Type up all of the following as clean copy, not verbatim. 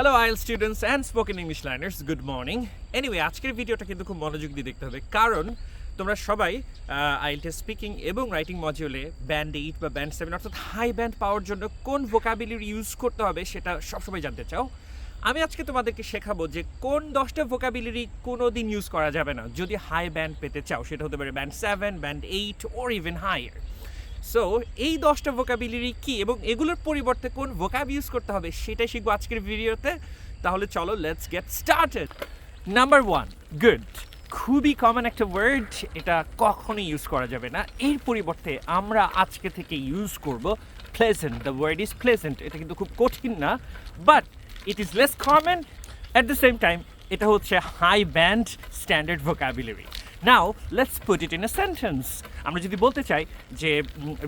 Hello IELTS students and spoken English learners, good morning. Anyway, আজকের ভিডিওটা কিন্তু খুব মনোযোগ দিয়ে দেখতে হবে, কারণ তোমরা সবাই IELTS স্পিকিং এবং রাইটিং মডিউলে ব্যান্ড 8 বা ব্যান্ড 7 অর্থাৎ হাই ব্যান্ড পাওয়ার জন্য কোন ভোকাবুলারি ইউজ করতে হবে সেটা সবসময় জানতে চাও। আমি আজকে তোমাদেরকে শেখাবো যে কোন 10টা ভোকাবুলারি কোনো দিন ইউজ করা যাবে না যদি হাই ব্যান্ড পেতে চাও। সেটা হতে পারে band 7, band 8 or even higher. So এই 10টা ভোকাবুলারি কি এবং এগুলোর পরিবর্তে কোন ভোকাব ইউজ করতে হবে সেটাই শিখবো আজকের ভিডিওতে। তাহলে চলো, let's get started. Number 1, good. খুবই কমন একটা ওয়ার্ড, এটা কখনোই ইউজ করা যাবে না। এর পরিবর্তে আমরা আজকে থেকে ইউজ করব pleasant. The word is pleasant. এটা কিন্তু খুব কঠিন না, but it is less common at the same time. এটা হচ্ছে high band standard vocabulary. Now let's put it in a sentence. আমরা যদি বলতে চাই যে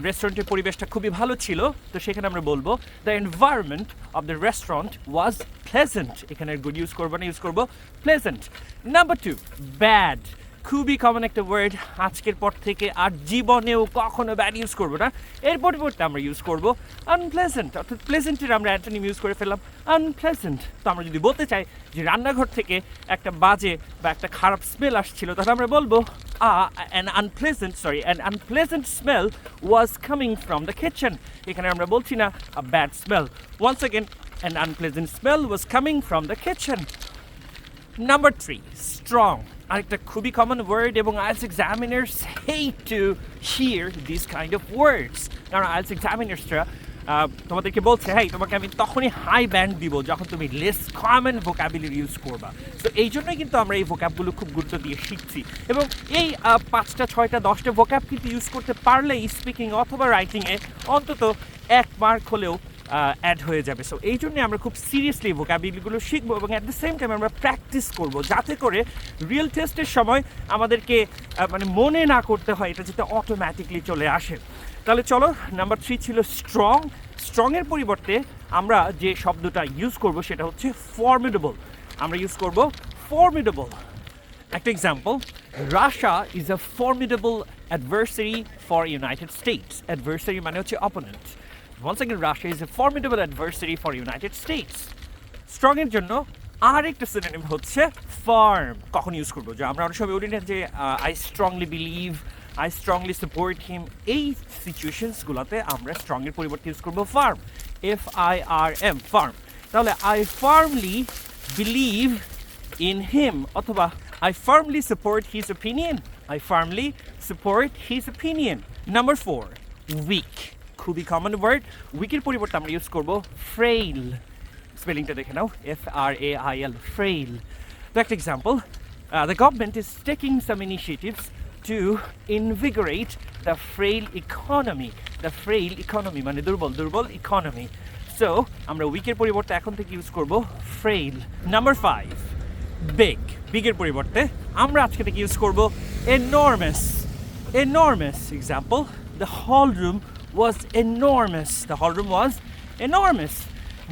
রেস্টুরেন্টের পরিবেশটা খুবই ভালো ছিল, তো সেখানে আমরা বলবো the environment of the restaurant was pleasant. এখানে গুড ইউজ করবো না, ইউজ করবো প্লেজেন্ট। Number 2, bad. খুবই কমন একটা ওয়ার্ড, আজকের পর থেকে আর জীবনেও কখনো ব্যাড ইউজ করবো না। এর পরিবর্তে আমরা ইউজ করবো আনপ্লেজেন্ট, অর্থাৎ প্লেজেন্টের আমরা অ্যান্টোনিম ইউজ করে ফেললাম আনপ্লেজেন্ট। তো আমরা যদি বলতে চাই যে রান্নাঘর থেকে একটা বাজে বা একটা খারাপ স্মেল আসছিল, তাহলে আমরা বলবো an unpleasant smell was coming from the kitchen. এখানে আমরা বলছি না a bad smell. Once again, an unpleasant smell was coming from the kitchen. Number 3, strong. আরেকটা খুবই কমন ওয়ার্ড এবং IELTS examiners hate to hear these kind of words. কারণ IELTS examinersরা তোমাদেরকে বলছে, হ্যাঁ, তোমাকে আমি তখনই হাই ব্যান্ড দিব যখন তুমি লেস কমন ভোকাবুলারি ইউজ করবা। তো এই জন্যই কিন্তু আমরা এই ভোকাবগুলো খুব গুরুত্ব দিয়ে শিখছি এবং এই 5টা 6টা 10টা ভোকাব কিন্তু ইউজ করতে পারলেই স্পিকিং অথবা রাইটিংয়ে অন্তত 1 মার্ক হলেও অ্যাড হয়ে যাবে। সো এই জন্যই আমরা খুব সিরিয়াসলি ভোকাবুলারিগুলো শিখবো এবং অ্যাট দ্য সেম টাইম আমরা প্র্যাকটিস করবো, যাতে করে রিয়েল টেস্টের সময় আমাদেরকে মানে মনে না করতে হয়, এটা যাতে অটোমেটিকলি চলে আসে। তাহলে চলো, নাম্বার 3 ছিল স্ট্রং। স্ট্রংয়ের পরিবর্তে আমরা যে শব্দটা ইউজ করব সেটা হচ্ছে ফর্মিডেবল। আমরা ইউজ করব ফর্মিডেবল। একটা example, Russia is a formidable adversary for United States. Adversary মানে হচ্ছে opponent. Once again, Russia is a formidable adversary for United States. Strong এর জন্য আরেকটা সিনোনিম হচ্ছে ফার্ম। কখন ইউজ করবো? যে আমরা অনেক সময় বলি না যে I strongly believe, I strongly support him. এই সিচুয়েশনসগুলোতে আমরা স্ট্রং এর পরিবর্তে ইউজ করবো ফার্ম, FIRM, ফার্ম। তাহলে I firmly believe in him অথবা I firmly support his opinion. I firmly support his opinion. Number 4, weak. খুবই কমন ওয়ার্ড। উইকের পরিবর্তে আমরা ইউজ করবো ফ্রেইল। স্পেলিংটা দেখে নাও, FRAIL, ফ্রেইল। তো একটা example, the government is taking some initiatives to invigorate the frail economy. The frail economy মানে দুর্বল ইকোনমি। সো আমরা উইকের পরিবর্তে এখন থেকে ইউজ করবো ফ্রেইল। Number 5, big. বিগের পরিবর্তে আমরা আজকে থেকে ইউজ করবো enormous. Enormous example, the hall room was enormous. The whole room was enormous.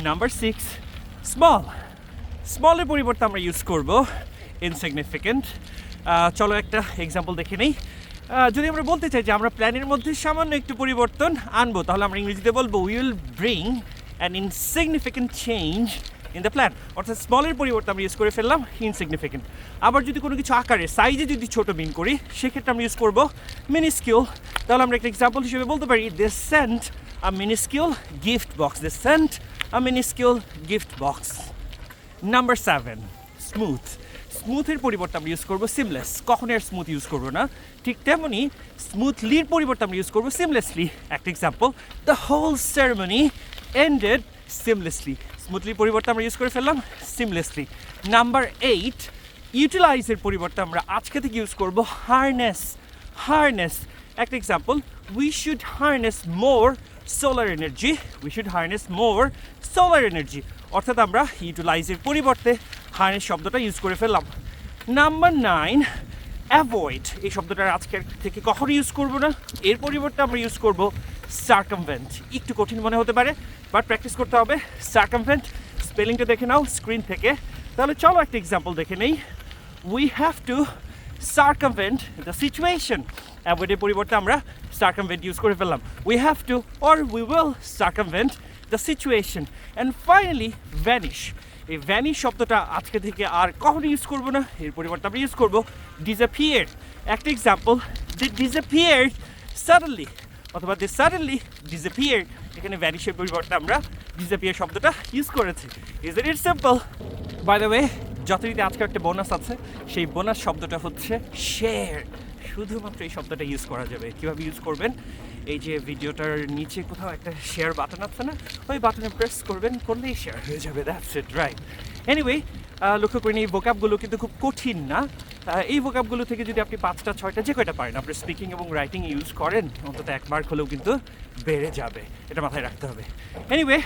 Number 6, small. Small এর পরিবর্তে আমরা ইউজ করব insignificant. চলো একটা এক্সাম্পল দেখে নেই। যদি আমরা বলতে চাই যে আমরা প্ল্যানের মধ্যে সামান্য একটু পরিবর্তন আনবো, তাহলে আমরা ইংরেজিতে বলবো we will bring an insignificant change in the plan. অর্থাৎ স্মলের পরিবর্তে আমরা ইউজ করে ফেললাম ইনসিগনিফিকেন্ট। আবার যদি কোনো কিছু আকারে সাইজে যদি ছোট মিন করি, সেক্ষেত্রে আমরা ইউজ করবো মিনিস্কিউল। তাহলে আমরা একটা এক্সাম্পল হিসেবে বলতে পারি they sent a minuscule gift box. They sent a minuscule gift box. Number 7, smooth. স্মুথের পরিবর্তে আমরা ইউজ করবো সিমলেস। কখন এর স্মুথ ইউজ করবো না, ঠিক তেমনি স্মুথলির পরিবর্তে আমরা ইউজ করবো সিমলেসলি। একটা example, the whole ceremony ended seamlessly. Smoothly পরিবর্তে আমরা ইউজ করে ফেললাম সিমলেসলি। নাম্বার 8, ইউটিলাইজের পরিবর্তে আমরা আজকে থেকে ইউজ করবো হারনেস। হারনেস। একটা example, we should harness more solar energy. We should harness more solar energy. অর্থাৎ আমরা ইউটিলাইজের পরিবর্তে হারনেস শব্দটা ইউজ করে ফেললাম। Number 9, avoid. এই শব্দটা আজকের থেকে কখনো ইউজ করবো না। এর পরিবর্তে আমরা ইউজ করবো সার্কামভেন্ট। একটু কঠিন মনে হতে পারে, বাট প্র্যাকটিস করতে হবে। সার্কামভেন্ট স্পেলিংটা দেখে নাও স্ক্রিন থেকে। তাহলে চলো একটা এক্সাম্পল দেখে নেই। We have to circumvent the situation. অ্যাভয়েডের পরিবর্তে আমরা সার্কামভেন্ট ইউজ করে ফেললাম। We have to or we will circumvent the situation. And finally, vanish. এই ভ্যানিশ শব্দটা আজকে থেকে আর কখনো ইউজ করবো না, এর পরিবর্তে আমরা ইউজ করবো ডিসঅ্যাপিয়ার। একটা এক্সাম্পল, দে ডিসঅ্যাপিয়ার্ড সাডেনলি, অথবা দে সাডেনলি ডিসঅ্যাপিয়ার্ড। এখানে ভ্যানিশের পরিবর্তে আমরা ডিসঅ্যাপিয়ার শব্দটা ইউজ করেছি। Is it simple? By the way, যথারীতি আজকে একটা বোনাস আছে, সেই বোনাস শব্দটা হচ্ছে শেয়ার। শুধুমাত্র এই শব্দটা ইউজ করা যাবে। কীভাবে ইউজ করবেন? এই যে ভিডিওটার নিচে কোথাও একটা শেয়ার বাটন আছে না, ওই বাটনে প্রেস করবেন, করলেই শেয়ার হয়ে যাবে। That's it, right? এনিওয়ে, লক্ষ্য করেন এই ভোকাবগুলো কিন্তু খুব কঠিন না। এই ভোকাবগুলো থেকে যদি আপনি 5টা 6টা যে কয়টা পারেন আপনি স্পিকিং এবং রাইটিং ইউজ করেন, অন্তত 1 মার্ক হলেও কিন্তু বেড়ে যাবে। এটা মাথায় রাখতে হবে। Anyway,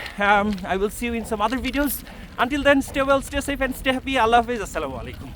I will see you in some other videos. Until then, stay well, stay safe and stay happy. আল্লাহ হাফিজ, আসসালামু আলাইকুম।